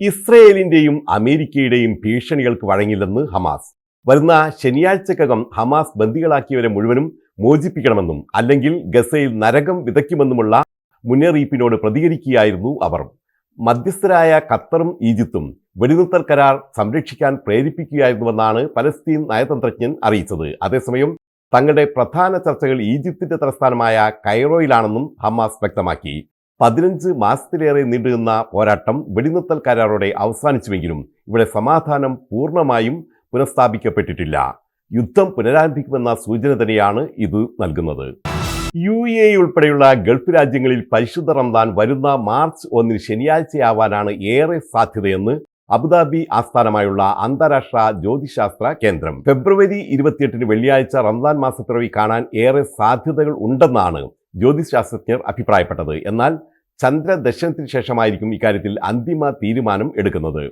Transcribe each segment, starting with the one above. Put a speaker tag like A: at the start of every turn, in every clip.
A: ഇസ്രയേലിന്റെയും അമേരിക്കയുടെയും ഭീഷണികൾക്ക് വഴങ്ങില്ലെന്ന് ഹമാസ്. വരുന്ന ശനിയാഴ്ചക്കകം ഹമാസ് ബന്ദികളാക്കിയവരെ മുഴുവനും മോചിപ്പിക്കണമെന്നും അല്ലെങ്കിൽ ഗസയിൽ നരകം വിതയ്ക്കുമെന്നുമുള്ള മുന്നറിയിപ്പിനോട് പ്രതികരിക്കുകയായിരുന്നു അവർ. മധ്യസ്ഥരായ ഖത്തറും ഈജിപ്തും വെടിനിർത്തൽ കരാർ സംരക്ഷിക്കാൻ പ്രേരിപ്പിക്കുകയായിരുന്നുവെന്നാണ് പലസ്തീൻ നയതന്ത്രജ്ഞൻ അറിയിച്ചത്. അതേസമയം തങ്ങളുടെ പ്രധാന ചർച്ചകൾ ഈജിപ്തിന്റെ തലസ്ഥാനമായ കൈറോയിലാണെന്നും ഹമാസ് വ്യക്തമാക്കി. 15 മാസത്തിലേറെ നീണ്ടുനിന്ന പോരാട്ടം വെടിനിർത്തൽ കരാറോടെ അവസാനിച്ചുവെങ്കിലും ഇവിടെ സമാധാനം പൂർണ്ണമായും പുനഃസ്ഥാപിക്കപ്പെട്ടിട്ടില്ല. യുദ്ധം പുനരാരംഭിക്കുമെന്ന സൂചന തന്നെയാണ് ഇത് നൽകുന്നത്. UAE ഉൾപ്പെടെയുള്ള ഗൾഫ് രാജ്യങ്ങളിൽ പരിശുദ്ധ റംദാൻ വരുന്ന മാർച്ച് 1 ശനിയാഴ്ചയാവാനാണ് ഏറെ സാധ്യതയെന്ന് അബുദാബി ആസ്ഥാനമായുള്ള അന്താരാഷ്ട്ര ജ്യോതിശാസ്ത്ര കേന്ദ്രം. ഫെബ്രുവരി 28 വെള്ളിയാഴ്ച റംദാൻ മാസപ്പിറവി കാണാൻ ഏറെ സാധ്യതകൾ ഉണ്ടെന്നാണ് ജ്യോതിശാസ്ത്രജ്ഞർ അഭിപ്രായപ്പെട്ടത്. എന്നാൽ ചന്ദ്രദർശനത്തിന് ശേഷമായിരിക്കും ഇക്കാര്യത്തിൽ അന്തിമ തീരുമാനം എടുക്കുന്നത്.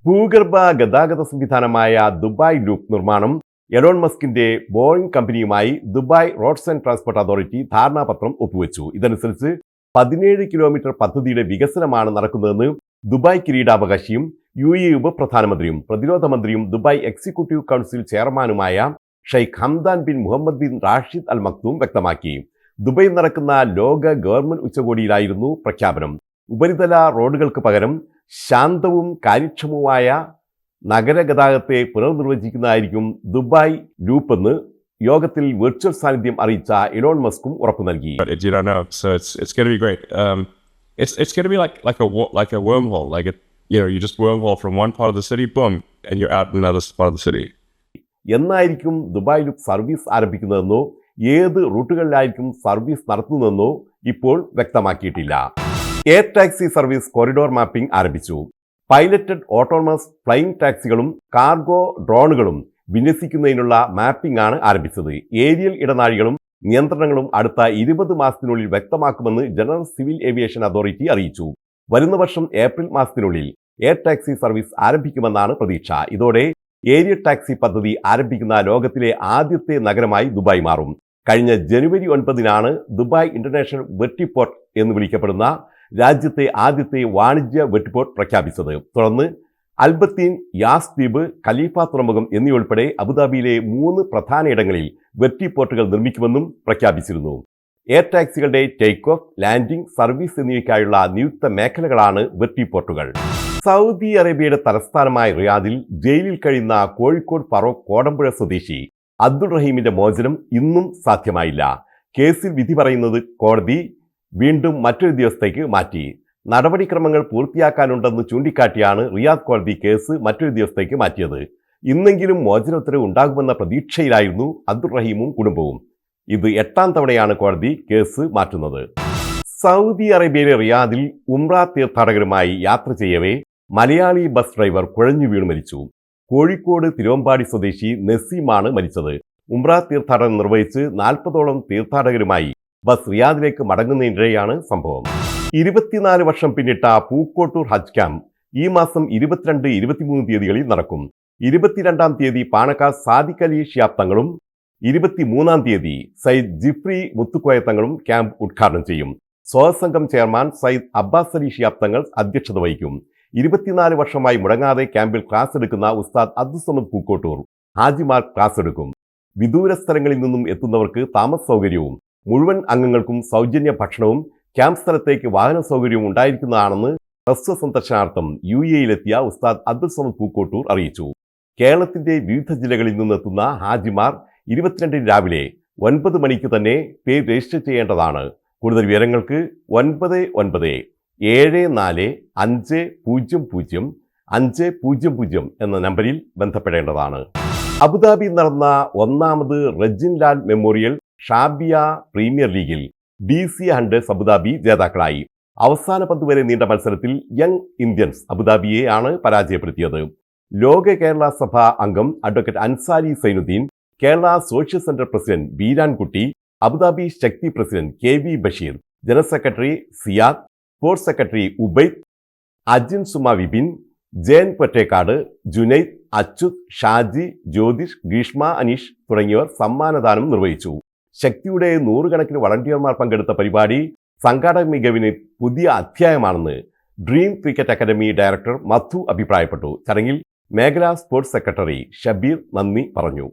A: ഭൂഗർഭ ഗതാഗത സംവിധാനമായ ദുബായ് ലൂപ്പ് നിർമ്മാണം എലോൺ മസ്കിന്റെ ബോയിംഗ് കമ്പനിയുമായി Dubai roads and transport authority ധാരണാപത്രം ഒപ്പുവെച്ചു. ഇതനുസരിച്ച് 17 കിലോമീറ്റർ പദ്ധതിയുടെ വികസനമാണ് നടക്കുന്നതെന്ന് ദുബായ് കിരീടാവകാശിയും UAE ഉപപ്രധാനമന്ത്രിയും പ്രതിരോധ മന്ത്രിയും ദുബായ് എക്സിക്യൂട്ടീവ് കൗൺസിൽ ചെയർമാനുമായ Sheikh Hamdan bin Mohammed bin Rashid Al Maktoum വ്യക്തമാക്കി. ദുബൈയിൽ നടക്കുന്ന ലോക ഗവൺമെന്റ് ഉച്ചകോടിയിലായിരുന്നു പ്രഖ്യാപനം. ഉപരിതല റോഡുകൾക്ക് പകരം ശാന്തവും കാര്യക്ഷമവുമായ നഗരഗതാഗതത്തെ പുനർനിർവചിക്കുന്നതായിരിക്കും ദുബായ് ലൂപ്പെന്ന് യോഗത്തിൽ വെർച്വൽ സാന്നിധ്യം അറിയിച്ച എലോൺ മസ്കും ഉറപ്പു നൽകി.
B: It's going to be great. It's going to be like a wormhole. You just wormhole from one part of the city, boom, and you're out in another part of the city.
A: എന്നായിരിക്കും Dubai loop service ആരംഭിക്കുന്നതെന്നോ ഏത് റൂട്ടുകളിലായിരിക്കും service നടത്തുന്നതെന്നോ ഇപ്പോൾ വ്യക്തമാക്കിയിട്ടില്ല. Air taxi service corridor mapping ആരംഭിച്ചു. Piloted autonomous flying ടാക്സികളും cargo ഡ്രോണുകളും വിന്യസിക്കുന്നതിനുള്ള മാപ്പിംഗ് ആണ് ആരംഭിച്ചത്. ഏരിയൽ ഇടനാഴികളും നിയന്ത്രണങ്ങളും അടുത്ത 20 മാസത്തിനുള്ളിൽ വ്യക്തമാക്കുമെന്ന് ജനറൽ സിവിൽ ഏവിയേഷൻ അതോറിറ്റി അറിയിച്ചു. വരുന്ന വർഷം ഏപ്രിൽ മാസത്തിനുള്ളിൽ എയർ ടാക്സി സർവീസ് ആരംഭിക്കുമെന്നാണ് പ്രതീക്ഷ. ഇതോടെ ഏരിയൽ ടാക്സി പദ്ധതി ആരംഭിക്കുന്ന ലോകത്തിലെ ആദ്യത്തെ നഗരമായി ദുബായ് മാറും. കഴിഞ്ഞ ജനുവരി 9 ദുബായ് ഇന്റർനാഷണൽ വെർട്ടിപോർട്ട് എന്ന് വിളിക്കപ്പെടുന്ന രാജ്യത്തെ ആദ്യത്തെ വാണിജ്യ വെട്ടിപ്പോർട്ട് പ്രഖ്യാപിച്ചത്. തുടർന്ന് അൽബത്തീൻ, യാസ് ദ്വീപ്, ഖലീഫ തുറമുഖം എന്നിവയുൾപ്പെടെ അബുദാബിയിലെ 3 പ്രധാന ഇടങ്ങളിൽ വെട്ടിപ്പോർട്ടുകൾ നിർമ്മിക്കുമെന്നും പ്രഖ്യാപിച്ചിരുന്നു. എയർ ടാക്സികളുടെ ടേക്ക് ഓഫ്, ലാൻഡിംഗ്, സർവീസ് എന്നിവയ്ക്കായുള്ള നിയുക്ത മേഖലകളാണ് വെട്ടിപ്പോർട്ടുകൾ. സൗദി അറേബ്യയുടെ തലസ്ഥാനമായ റിയാദിൽ ജയിലിൽ കഴിയുന്ന കോഴിക്കോട് ഫറോക്ക് കോടമ്പുഴ സ്വദേശി അബ്ദുൾ റഹീമിന്റെ മോചനം ഇന്നും സാധ്യമായില്ല. കേസിൽ വിധി പറയുന്നത് കോടതി വീണ്ടും മറ്റൊരു ദിവസത്തേക്ക് മാറ്റി. നടപടിക്രമങ്ങൾ പൂർത്തിയാക്കാനുണ്ടെന്ന് ചൂണ്ടിക്കാട്ടിയാണ് റിയാദ് കോടതി കേസ് മറ്റൊരു ദിവസത്തേക്ക് മാറ്റിയത്. ഇന്നെങ്കിലും മോചനോത്തരവ് ഉണ്ടാകുമെന്ന പ്രതീക്ഷയിലായിരുന്നു അബ്ദുൾ റഹീമും കുടുംബവും. ഇത് 8ാം തവണയാണ് കോടതി കേസ് മാറ്റുന്നത്. സൗദി അറേബ്യയിലെ റിയാദിൽ ഉംറ തീർത്ഥാടകരുമായി യാത്ര ചെയ്യവേ മലയാളി ബസ് ഡ്രൈവർ കുഴഞ്ഞു വീണു മരിച്ചു. കോഴിക്കോട് തിരുവമ്പാടി സ്വദേശി നസീമാണ് മരിച്ചത്. ഉംറ തീർത്ഥാടനം നിർവഹിച്ച് 40ഓളം തീർത്ഥാടകരുമായി ബസ് റിയാദിലേക്ക് മടങ്ങുന്നതിനിടെയാണ് സംഭവം. 24 വർഷം പിന്നിട്ട പൂക്കോട്ടൂർ ഹജ്ജ് ക്യാമ്പ് ഈ മാസം 22, 23 തീയതികളിൽ നടക്കും. 22-ാം തീയതി പാണക്കാട് സാദിഖ് അലി ശിഹാബ് തങ്ങളും 23-ാം തീയതി സയ്യിദ് ജിഫ്രി മുത്തുക്കോയ തങ്ങളും ക്യാമ്പ് ഉദ്ഘാടനം ചെയ്യും. സ്വാഗതസംഘം ചെയർമാൻ സയ്യിദ് അബ്ബാസ് അലി ശിഹാബ് തങ്ങൾ അധ്യക്ഷത വഹിക്കും. 24 വർഷമായി മുടങ്ങാതെ ക്യാമ്പിൽ ക്ലാസ് എടുക്കുന്ന ഉസ്താദ് അബ്ദുസ്സമദ് പൂക്കോട്ടൂർ ഹാജിമാർ ക്ലാസ് എടുക്കും. വിദൂര സ്ഥലങ്ങളിൽ നിന്നും എത്തുന്നവർക്ക് താമസ സൗകര്യവും മുഴുവൻ അംഗങ്ങൾക്കും സൗജന്യ ഭക്ഷണവും ക്യാമ്പ് സ്ഥലത്തേക്ക് വാഹന സൗകര്യവും ഉണ്ടായിരിക്കുന്നതാണെന്ന് ഹ്രസ്വ സന്ദർശനാർത്ഥം UAEയിലെത്തിയ ഉസ്താദ് അബ്ദുസ്സമദ് പൂക്കോട്ടൂർ അറിയിച്ചു. കേരളത്തിന്റെ വിവിധ ജില്ലകളിൽ നിന്നെത്തുന്ന ഹാജിമാർ 22 രാവിലെ 9 മണിക്ക് തന്നെ പേര് രജിസ്റ്റർ ചെയ്യേണ്ടതാണ്. കൂടുതൽ വിവരങ്ങൾക്ക് 9974500500 എന്ന നമ്പറിൽ ബന്ധപ്പെടേണ്ടതാണ്. അബുദാബിയിൽ നടന്ന 1ാമത് റജിൻ ലാൽ മെമ്മോറിയൽ ഷാബിയ പ്രീമിയർ ലീഗിൽ DC ഹണ്ടേഴ്സ് അബുദാബി ജേതാക്കളായി. അവസാന പന്ത് വരെ നീണ്ട മത്സരത്തിൽ യങ് ഇന്ത്യൻസ് അബുദാബിയെ ആണ് പരാജയപ്പെടുത്തിയത്. ലോക കേരള സഭ അംഗം advocate Ansari Zainuddin, Kerala Social Centre president Beerankutty, Abu Dhabi Sakthi president KV Basheer, general secretary Siyad, sports secretary Ubaid, Ajin Suma Vipin, Jayan Pottekkad, Junaid, Achyut, Shaji, Jyothish, Greeshma Aneesh തുടങ്ങിയവർ സമ്മാനദാനം നിർവഹിച്ചു. ശക്തിയുടെ 100 കണക്കിന് വളണ്ടിയർമാർ പങ്കെടുത്ത പരിപാടി സംഘാടക മികവിന് പുതിയ അധ്യായമാണെന്ന് ഡ്രീം ക്രിക്കറ്റ് അക്കാദമി ഡയറക്ടർ മധു അഭിപ്രായപ്പെട്ടു. ചടങ്ങിൽ മേഖലാ സ്പോർട്സ് സെക്രട്ടറി ഷബീർ നന്ദി പറഞ്ഞു.